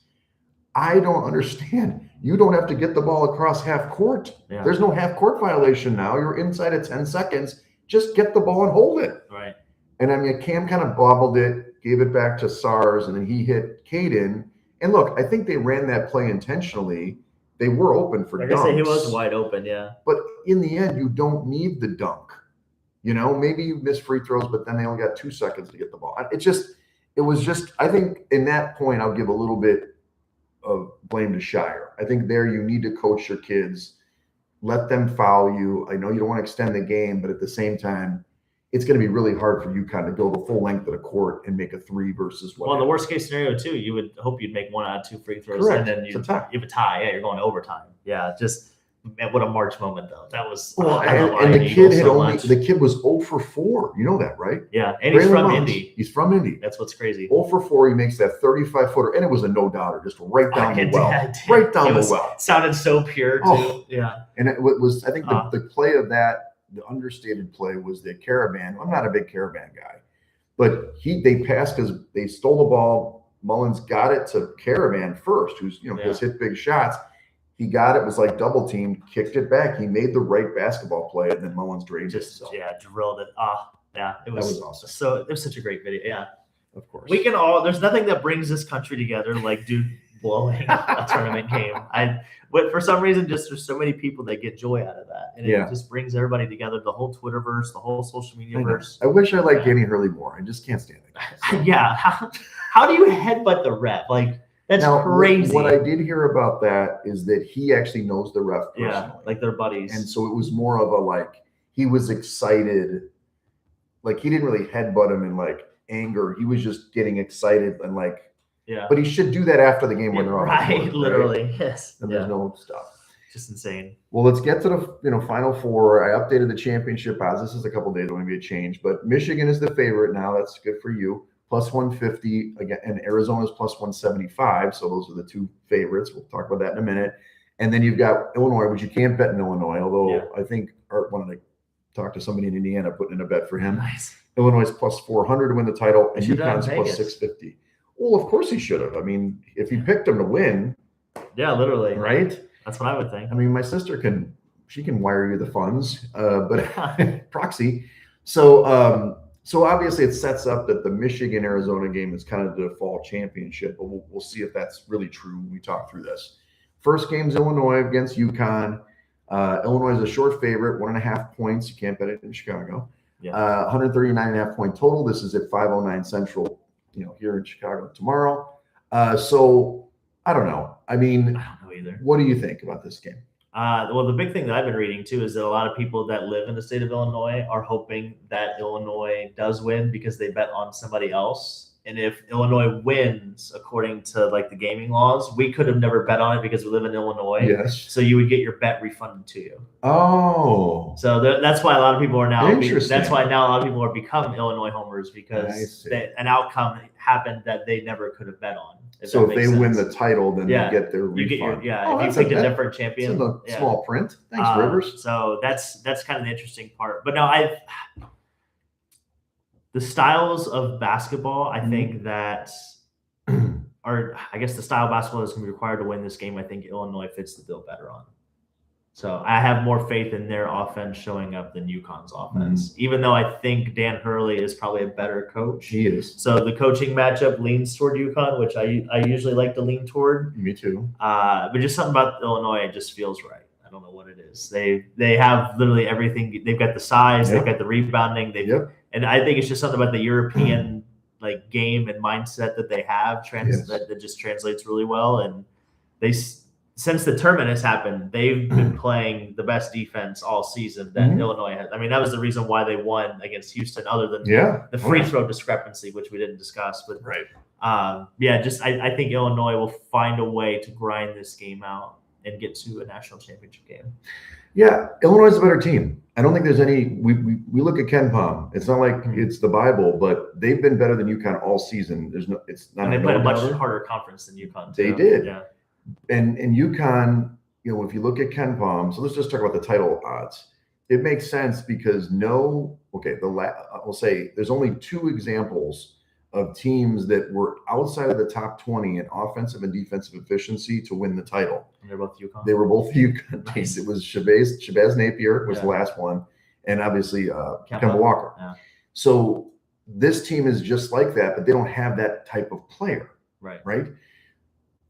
I don't understand. You don't have to get the ball across half court. Yeah. There's no half court violation now. You're inside of 10 seconds. Just get the ball and hold it. Right. And I mean, Cam kind of bobbled it, gave it back to SARS, and then he hit Caden. And look, I think they ran that play intentionally. They were open for dunks. I say he was wide open, yeah. But in the end, you don't need the dunk. Maybe you miss free throws, but then they only got 2 seconds to get the ball. It was just, I think in that point, I'll give a little bit of blame to Shire. I think there you need to coach your kids, let them foul you. I know you don't want to extend the game, but at the same time, it's going to be really hard for UConn to go the full length of the court and make a 3 versus 1. Well, in the worst case scenario too, you would hope you'd make 1 out of 2 free throws. Correct. And then you have a tie. Yeah, you're going to overtime. Yeah, just what a March moment though. That was and the kid was 0 for 4. You know that, right? Yeah, and he's from Indy. He's from Indy. That's what's crazy. 0 for 4. He makes that 35-footer, and it was a no-doubter, just right down the well. Right down the well. Sounded so pure too. Yeah. And it was, I think the play of that, the understated play was the Caravan. I'm not a big Caravan guy, but they passed because they stole the ball. Mullins got it to Caravan first, who's has hit big shots. He got it, was like double teamed, kicked it back. He made the right basketball play, and then Mullins drained it. Drilled it. It was awesome. So it was such a great video. Yeah, of course. We can all. There's nothing that brings this country together like blowing a tournament game. But for some reason, just there's so many people that get joy out of that, and it just brings everybody together. The whole Twitterverse, the whole social media verse. I wish I liked Danny Hurley more. I just can't stand it. So. Yeah, how do you headbutt the ref? Like that's crazy. What I did hear about that is that he actually knows the ref personally. Yeah, like they're buddies, and so it was more of a like he was excited. Like he didn't really headbutt him in like anger. He was just getting excited and like. Yeah. But he should do that after the game when they're on the court, literally, right? yes. And there's no stuff. Just insane. Well, let's get to the Final Four. I updated the championship odds. This is a couple days, maybe a change, but Michigan is the favorite now. That's good for you. Plus 150 again, and Arizona's plus 175. So those are the two favorites. We'll talk about that in a minute. And then you've got Illinois, which you can't bet in Illinois, although I think Art wanted to talk to somebody in Indiana, putting in a bet for him. Nice. Illinois is plus 400 to win the title, and UConn's plus Vegas. 650. Well, of course he should have. I mean, if he picked him to win. Yeah, literally. Right? That's what I would think. I mean, my sister can wire you the funds, but proxy. So obviously it sets up that the Michigan-Arizona game is kind of the fall championship, but we'll see if that's really true when we talk through this. First game's Illinois against UConn. Illinois is a short favorite, 1.5 points. You can't bet it in Chicago. Yeah. 139.5 point total. This is at 5:09 Central, here in Chicago tomorrow. So I don't know. I mean, I don't know either. What do you think about this game? Well, the big thing that I've been reading too is that a lot of people that live in the state of Illinois are hoping that Illinois does win because they bet on somebody else. And if Illinois wins, according to like the gaming laws, we could have never bet on it because we live in Illinois. Yes. So you would get your bet refunded to you. Oh. So that's why a lot of people are now. Interesting. That's why now a lot of people are becoming Illinois homers because an outcome happened that they never could have bet on. So if they win the title, then they get their refund. If you picked a different champion. It's in the small print. Thanks, Rivers. So that's kind of the interesting part. But no, the styles of basketball, I think that I guess the style of basketball that's going to be required to win this game, I think Illinois fits the bill better on. So I have more faith in their offense showing up than UConn's offense, even though I think Dan Hurley is probably a better coach. He is. So the coaching matchup leans toward UConn, which I usually like to lean toward. Me too. But just something about Illinois, it just feels right. I don't know what it is. They have literally everything. They've got the size. They've got the rebounding. And I think it's just something about the European like game and mindset that they have that just translates really well. And since the tournament has happened, they've been playing the best defense all season that Illinois has. I mean, that was the reason why they won against Houston, other than the free throw discrepancy, which we didn't discuss. But I think Illinois will find a way to grind this game out and get to a national championship game. Yeah, Illinois is a better team. I don't think there's any. We look at Ken Pom. It's not like it's the Bible, but they've been better than UConn all season. It's not. And they played a much harder conference than UConn. They did. Yeah. And UConn, if you look at Ken Pom, so let's just talk about the title odds. It makes sense because I'll say there's only 2 examples of teams that were outside of the top 20 in offensive and defensive efficiency to win the title. And they're both UConn. They were both UConn teams. It was Shabazz Napier was the last one, and obviously Kemba Walker. Yeah. So this team is just like that, but they don't have that type of player. Right.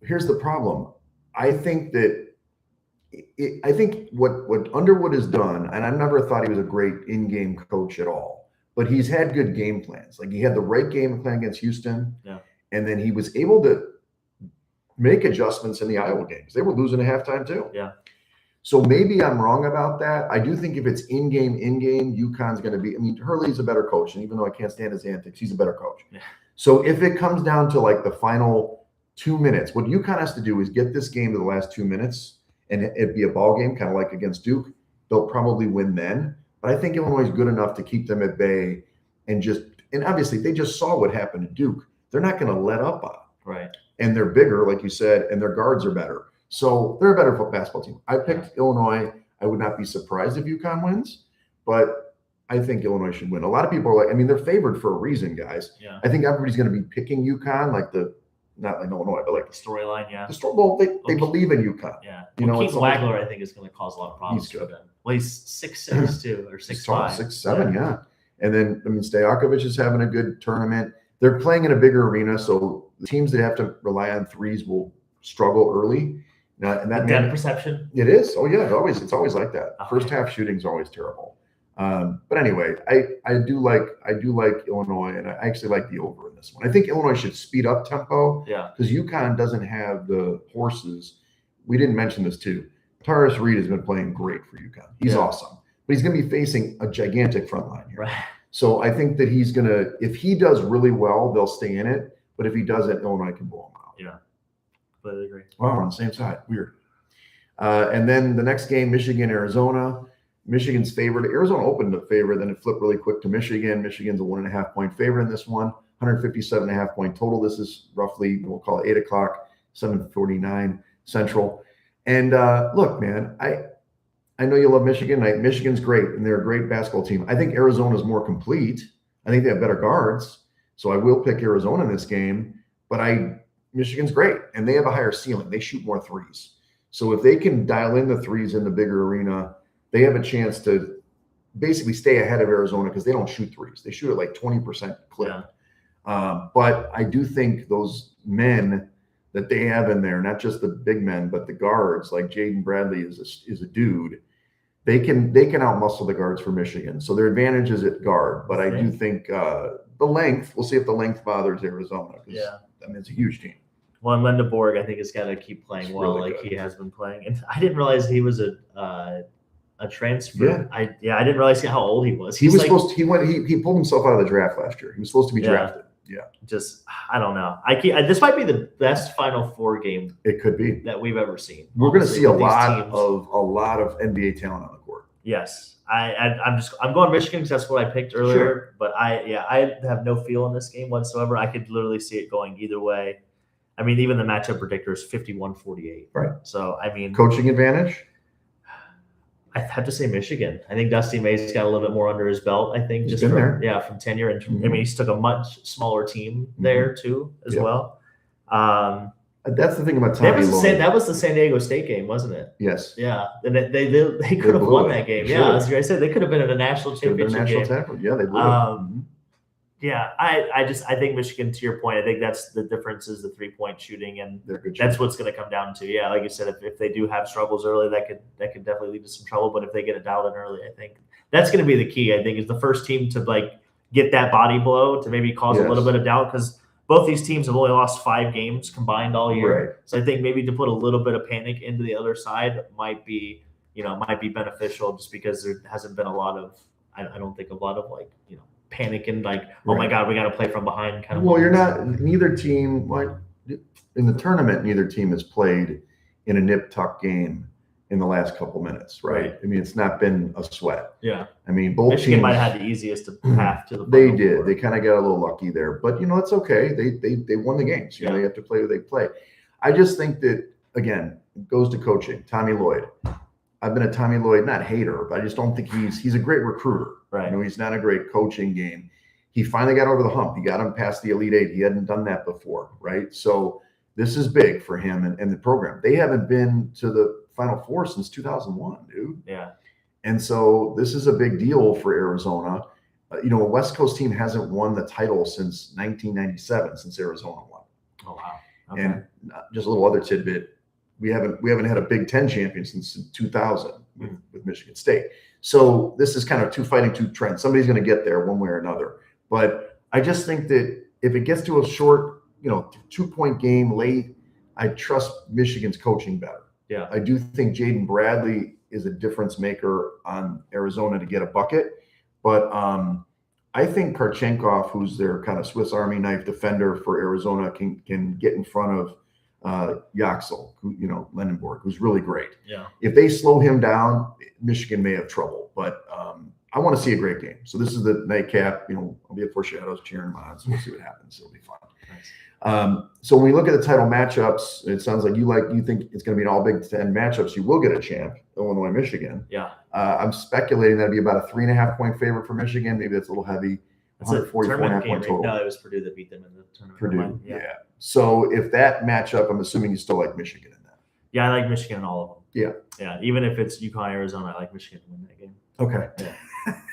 Here's the problem. I think what Underwood has done, and I never thought he was a great in-game coach at all, but he's had good game plans. Like he had the right game plan against Houston, and then he was able to make adjustments in the Iowa games. They were losing at halftime too. Yeah. So maybe I'm wrong about that. I do think if it's in-game, UConn's going to be. I mean, Hurley's a better coach, and even though I can't stand his antics, he's a better coach. Yeah. So if it comes down to like the final 2 minutes, what UConn has to do is get this game to the last 2 minutes, and it'd be a ball game, kind of like against Duke. They'll probably win then. But I think Illinois is good enough to keep them at bay and obviously they just saw what happened to Duke. They're not going to let up on it. Right. And they're bigger, like you said, and their guards are better. So they're a better basketball team. I picked Illinois. I would not be surprised if UConn wins, but I think Illinois should win. A lot of people are they're favored for a reason, guys. Yeah. I think everybody's going to be picking UConn, not like Illinois, but like the storyline. Yeah. They believe in UConn. Yeah. Keith Wagler, I think, is going to cause a lot of problems for them. Well, he's 6'6" too, or 6'5". 6'7", yeah. And then Stojakovic is having a good tournament. They're playing in a bigger arena, so the teams that have to rely on threes will struggle early. And that depth perception. It is. Oh yeah, it's always like that. Okay. First half shooting is always terrible. But anyway, I do like Illinois, and I actually like the over in this one. I think Illinois should speed up tempo. Yeah. Because UConn doesn't have the horses. We didn't mention this too. Taurus Reed has been playing great for UConn. He's awesome, but he's going to be facing a gigantic front line here. Right. So I think that he's going to, if he does really well, they'll stay in it. But if he doesn't, Illinois can blow him out. Yeah. Completely agree. Wow, we're on the same side. Weird. And then the next game, Michigan, Arizona. Michigan's favored. Arizona opened a favorite, then it flipped really quick to Michigan. Michigan's a 1.5 point favorite in this one. 157.5 point total. This is roughly, we'll call it 8 o'clock, 7:49 Central. And look, man, I know you love Michigan. Michigan's great, and they're a great basketball team. I think Arizona's more complete. I think they have better guards. So I will pick Arizona in this game. But Michigan's great, and they have a higher ceiling. They shoot more threes. So if they can dial in the threes in the bigger arena, they have a chance to basically stay ahead of Arizona because they don't shoot threes. They shoot at like 20% clip. Yeah. But I do think those men that they have in there, not just the big men, but the guards, like Jaden Bradley is a dude. They can outmuscle the guards for Michigan. So their advantage is at guard. But I do think the length, we'll see if the length bothers Arizona. Yeah. I mean, it's a huge team. Well, and Linda Borg, I think, has got to keep playing well, really like good. he has been playing. And I didn't realize he was a transfer. Yeah. I didn't realize how old he was. He was supposed to. He pulled himself out of the draft last year. He was supposed to be drafted. Yeah. Just I don't know. This might be the best Final Four game It could be that we've ever seen. We're going to see a with these lot teams. of NBA talent on the court. Yes, I'm going Michigan because that's what I picked earlier. Sure. But I have no feel in this game whatsoever. I could literally see it going either way. I mean, even the matchup predictor is 51-48. Right. So I mean, Coaching advantage. I have to say Michigan. I think Dusty May's got a little bit more under his belt. I think He's just been there. from tenure, and I mean, he's took a much smaller team there too as Yeah. well. That's the thing about Tommy Lloyd. That was the San Diego State game, wasn't it? Yes. Yeah, and they could have blew won it. that game. They Yeah, should've. as I said, they could have been in a national Should have been a championship national game. title. Yeah, they blew it. Yeah, I think Michigan. To your point, I think that's the difference is the 3-point shooting, and They're good. that's what's going to come down to. Yeah, like you said, if they do have struggles early, that could definitely lead to some trouble. But if they get it dialed in early, I think that's going to be the key. I think is the first team to like get that body blow to maybe cause a little bit of doubt because both these teams have only lost 5 games combined all year. Right. So I think maybe to put a little bit of panic into the other side might be beneficial just because there hasn't been a lot of I don't think a lot of like panicking like oh my god we got to play from behind kind of. Well, you're not. Neither team, like in the tournament, neither team has played in a nip tuck game in the last couple minutes, right? I mean, it's not been a sweat. Yeah. I mean, both Michigan teams might have had the easiest path to the. They Final did. Four. They kind of got a little lucky there, but it's okay. They won the games. They have to play who they play. I just think that again, it goes to coaching. Tommy Lloyd. I've been a Tommy Lloyd, not hater, but I just don't think he's a great recruiter. Right. He's not a great coaching game. He finally got over the hump. He got him past the Elite Eight. He hadn't done that before, right? So this is big for him and the program. They haven't been to the Final Four since 2001, dude. Yeah. And so this is a big deal for Arizona. A West Coast team hasn't won the title since 1997, since Arizona won. Oh wow. Okay. And just a little other tidbit. We haven't had a Big Ten champion since 2000 with Michigan State. So this is kind of two trends. Somebody's going to get there one way or another. But I just think that if it gets to a short, 2-point game late, I trust Michigan's coaching better. Yeah. I do think Jaden Bradley is a difference maker on Arizona to get a bucket. But I think Karchenkov, who's their kind of Swiss Army knife defender for Arizona, can get in front of Yaxel, Lendenborg, who's really great. Yeah. If they slow him down, Michigan may have trouble. But I want to see a great game. So this is the nightcap. I'll be at Four Shadows cheering him on. So we'll see what happens. It'll be fun. Nice. So when we look at the title matchups, it sounds like you think it's going to be an all Big Ten matchups. You will get a champ, Illinois, Michigan. Yeah. I'm speculating that'd be about a 3.5 point favorite for Michigan. Maybe that's a little heavy. It's a 144.5 point total. No, it was Purdue that beat them in the tournament. Purdue, Yeah. So if that matchup, I'm assuming you still like Michigan in that. Yeah, I like Michigan in all of them. Yeah. Yeah. Even if it's UConn, Arizona, I like Michigan to win that game. Okay. Yeah.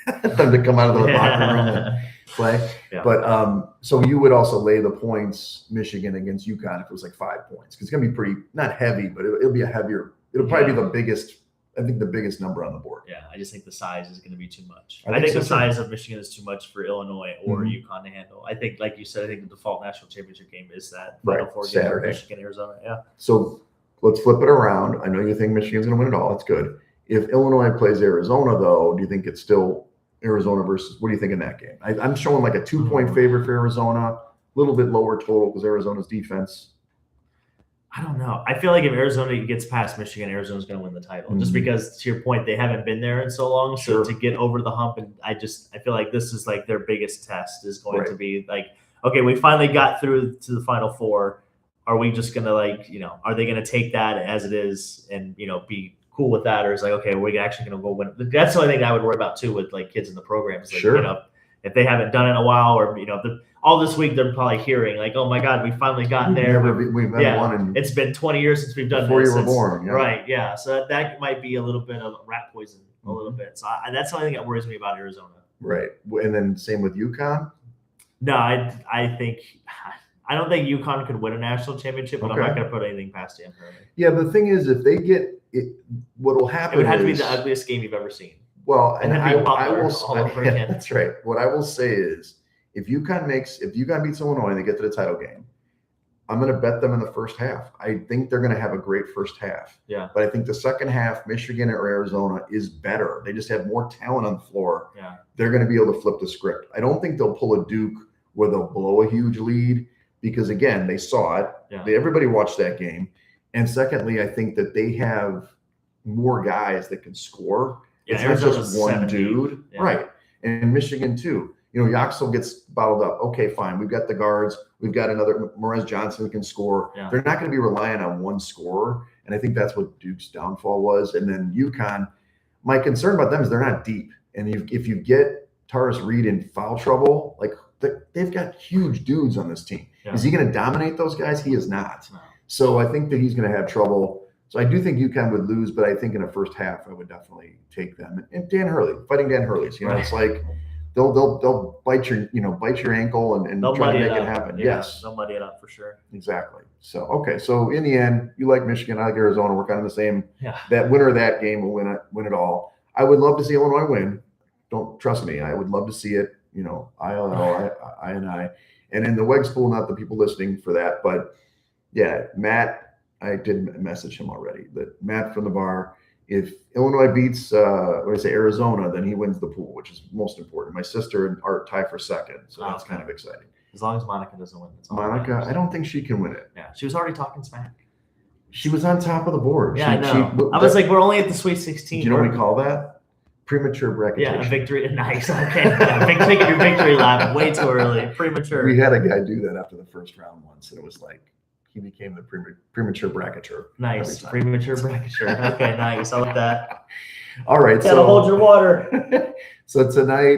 them to come out of the locker room and play. Yeah. But so you would also lay the points Michigan against UConn if it was like 5 points, because it's gonna be pretty not heavy, but it'll be a heavier. It'll probably be the biggest. I think the biggest number on the board. Yeah, I just think the size is going to be too much. I think the so, size of Michigan is too much for Illinois or Mhm. UConn to handle. I think, like you said, I think the default national championship game is that Right, Final Four game, Saturday. Michigan, Arizona. Yeah. So let's flip it around. I know you think Michigan's going to win it all. That's good. If Illinois plays Arizona, though, do you think it's still Arizona versus? What do you think in that game? I'm showing like a 2-point favorite for Arizona, a little bit lower total because Arizona's defense. I don't know. I feel like if Arizona gets past Michigan, Arizona's going to win the title. Just because, to your point, they haven't been there in so long. So to get over the hump, and I feel like this is like their biggest test is going to be like, okay, we finally got through to the Final Four. Are we just going to are they going to take that as it is and, be cool with that? Or is like, okay, we're actually going to go win. That's the only thing I would worry about too with like kids in the program. Is like, if they haven't done it in a while, or all this week they're probably hearing like, "Oh my God, we finally got there." We've been one. It's been 20 years since we've done before this. you were born, right? Yeah, so that might be a little bit of rat poison, a little bit. So that's the only thing that worries me about Arizona. Right, and then same with UConn. No, I think I don't think UConn could win a national championship, but I'm not going to put anything past them. Yeah, but the thing is, if they get it, what will happen? It would have to be the ugliest game you've ever seen. Well, and I will. all over again. That's right. What I will say is, if UConn beats Illinois and they get to the title game, I'm going to bet them in the first half. I think they're going to have a great first half. Yeah. But I think the second half, Michigan or Arizona is better. They just have more talent on the floor. Yeah. They're going to be able to flip the script. I don't think they'll pull a Duke where they'll blow a huge lead because, again, they saw it. Yeah. Everybody watched that game. And secondly, I think that they have more guys that can score. Yeah, it's Arizona's not just one 70. dude. Yeah. Right. And Michigan, too. Yaxel gets bottled up. Okay, fine. We've got the guards. We've got another Morez Johnson who can score. Yeah. They're not going to be relying on one scorer. And I think that's what Duke's downfall was. And then UConn, my concern about them is they're not deep. And if you get Taurus Reed in foul trouble, like they've got huge dudes on this team. Yeah. Is he going to dominate those guys? He is not. No. So I think that he's going to have trouble. So I do think UConn would lose, but I think in the first half I would definitely take them. And Dan Hurley, fighting Dan Hurley's, it's like they'll bite your ankle and try to make it happen. Yeah, yes, they'll muddy it up for sure. Exactly. So okay, so in the end, you like Michigan, I like Arizona. We're kind of the same. Yeah. That winner of that game will win it all. I would love to see Illinois win. Don't trust me. I would love to see it. I and in the Wegs pool, not the people listening for that, but yeah, Matt. I did message him already. That Matt from the bar. If Illinois beats Arizona, then he wins the pool, which is most important. My sister and Art tie for second, so that's kind of exciting. As long as Monica doesn't win. Monica, I don't think she can win it. Yeah, she was already talking smack. She was on top of the board. Yeah, I know. I was like, we're only at the Sweet 16. Do you know what we call that? Premature bracketation. Yeah, victory. Nice. Okay. Taking your victory lap way too early. Premature. We had a guy do that after the first round once, and it was like, he became the premature bracketer. Nice. Premature bracketer. Okay, nice. I like that. All right. Gotta hold your water. So tonight,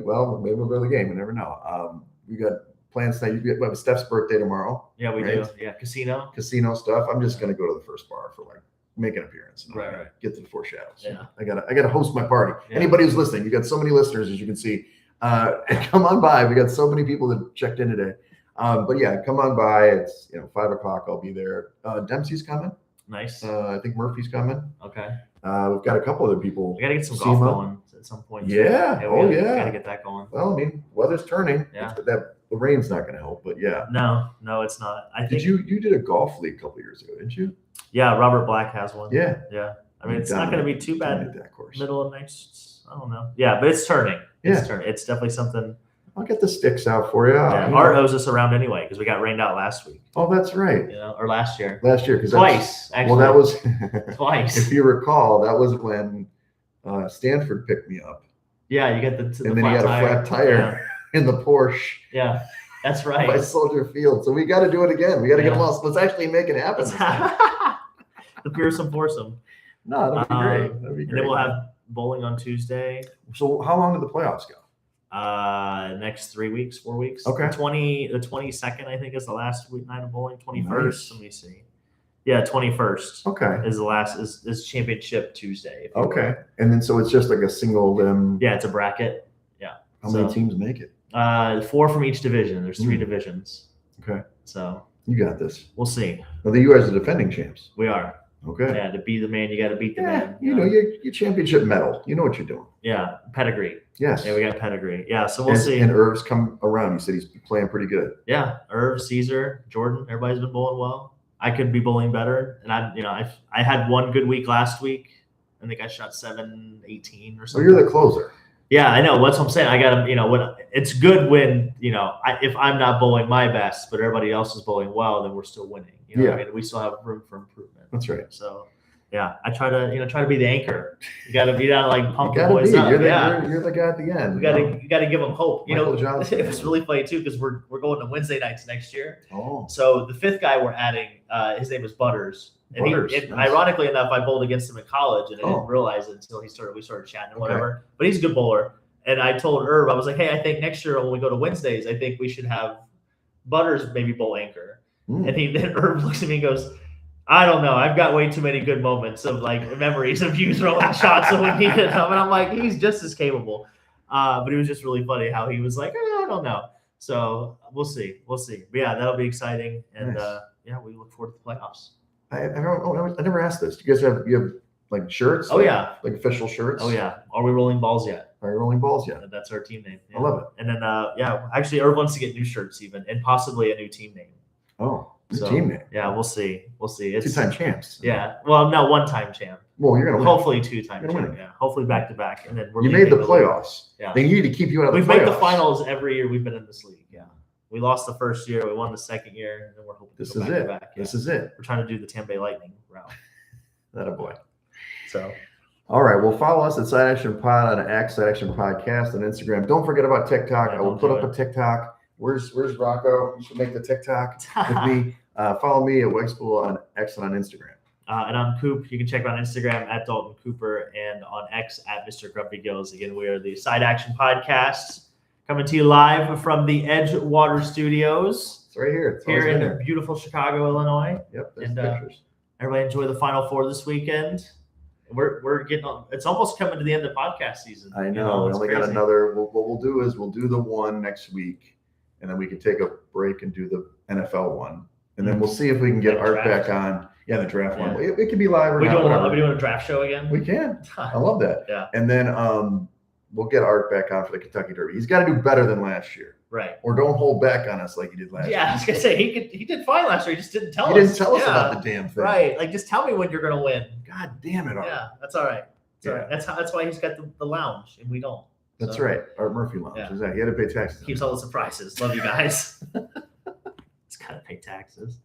well, maybe we'll go to the game. You never know. We got plans tonight. We have Steph's birthday tomorrow. Yeah, we do. Yeah, casino stuff. I'm just going to go to the first bar for make an appearance. And right. Get to the Four Shadows. Yeah. I gotta host my party. Yeah. Anybody who's listening, you got so many listeners, as you can see. Come on by. We got so many people that checked in today. But yeah, come on by. It's 5:00. I'll be there. Dempsey's coming. Nice. I think Murphy's coming. Okay. We've got a couple other people. We gotta get some golf going at some point. Yeah. We gotta get that going. Well, I mean, weather's turning. Yeah. The rain's not going to help, but yeah. No, it's not. I think you did a golf league a couple years ago, didn't you? Yeah, Robert Black has one. Yeah. I mean, it's not going to be too bad. That course. Middle of next, I don't know. Yeah, but it's turning. It's turning. It's definitely something. I'll get the sticks out for you. Yeah, Art owes us around anyway because we got rained out last week. Oh, that's right. Or last year. Because twice. Actually. Well, that was twice. If you recall, that was when Stanford picked me up. Yeah, you get the and then he had a flat tire in the Porsche. Yeah, that's right. By Soldier Field. So we got to do it again. We got to get them all. Let's actually make it happen. The fearsome foursome. No, that'd be great. That'd be great. And then we'll have bowling on Tuesday. So how long do the playoffs go? Next 3 weeks, 4 weeks. Okay. The 22nd, I think, is the last night of bowling. 21st. Nice. Let me see. Yeah, 21st. Okay. Is the last is championship Tuesday. If you will. Okay. And then so it's just like a single limb. Yeah, it's a bracket. Yeah. How many teams make it? 4 from each division. There's 3 divisions. Okay. So you got this. We'll see. Well, the U.S. are defending champs. We are. Okay. Yeah, to be the man, you got to beat the man. You know, your championship medal. You know what you're doing. Yeah, pedigree. Yes. Yeah, we got pedigree. Yeah, so we'll see. And Irv's come around. He said he's playing pretty good. Yeah, Irv, Caesar, Jordan, everybody's been bowling well. I could be bowling better, and I had one good week last week. I think I shot 718 or something. Well, you're the closer. Yeah, I know. That's what I'm saying. I got to, when it's good when if I'm not bowling my best, but everybody else is bowling well, then we're still winning. I mean, we still have room for improvement. That's right. So, yeah, I try to be the anchor. You got to be down like pump the boys up. You're the guy at the end. You got to give them hope. It was really funny too because we're going to Wednesday nights next year. Oh. So the 5th guy we're adding, his name is Butters. And Nice. Ironically enough, I bowled against him in college, and I didn't realize it until we started chatting and whatever. But he's a good bowler. And I told Irv, I was like, hey, I think next year when we go to Wednesdays, I think we should have Butters maybe bowl anchor. And then Irv looks at me and goes, I don't know. I've got way too many good moments of like memories of you throwing shots when we needed them. And I'm like, he's just as capable. But it was just really funny how he was like, I don't know. So we'll see. But yeah, that'll be exciting. And nice. We look forward to the playoffs. I never asked this. Do you guys have like shirts? Oh, yeah. Like official shirts? Oh, yeah. Are we rolling balls yet? Are you rolling balls yet? That's our team name. Yeah. I love it. And then, actually, Irv wants to get new shirts even, and possibly a new team name. Oh, team name. Yeah, we'll see. It's 2-time champs. Yeah. Well, no, 1-time champ. Well, you're going to win. Hopefully 2-time champ. Yeah. Hopefully back to back. And then you made the playoffs. Yeah. They need to keep you out of the playoffs. We've made the finals every year we've been in this league. Yeah. We lost the first year. We won the second year. And then we're hoping to go back to back. Yeah. This is it. We're trying to do the Tampa Bay Lightning route. That a boy. So. All right. Well, follow us at Side Action Pod on X, Side Action Podcast on Instagram. Don't forget about TikTok. I will put up a TikTok. Where's Rocco? You should make the TikTok with me. Follow me at Wegs on X and on Instagram. And I'm Coop. You can check me on Instagram at Dalton Cooper and on X at Mr. Grumpy Gills. Again, we are the Side Action Podcast coming to you live from the Edgewater Studios. It's right here. It's here in beautiful Chicago, Illinois. Yep. There's pictures. Everybody enjoy the Final Four this weekend. We're getting on. It's almost coming to the end of podcast season. I know. We only got another. What we'll do is we'll do the one next week, and then we can take a break and do the NFL one, and then we'll see if we can get Art back on. Yeah, the draft one. It could be live or not. Are we doing a draft show again? We can. I love that. Yeah. And then we'll get Art back on for the Kentucky Derby. He's got to do better than last year. Right. Or don't hold back on us like he did last year. Yeah, I was gonna say he did fine last year. He just didn't tell us. He didn't tell us about the damn thing. Right. Like just tell me when you're gonna win. God damn it, Art. Yeah, that's all right. All right. That's why he's got the lounge and we don't. That's right. Art Murphy Lounge. Yeah. Exactly. He had to pay taxes. Keeps all the surprises. Love you guys. It's gotta pay taxes.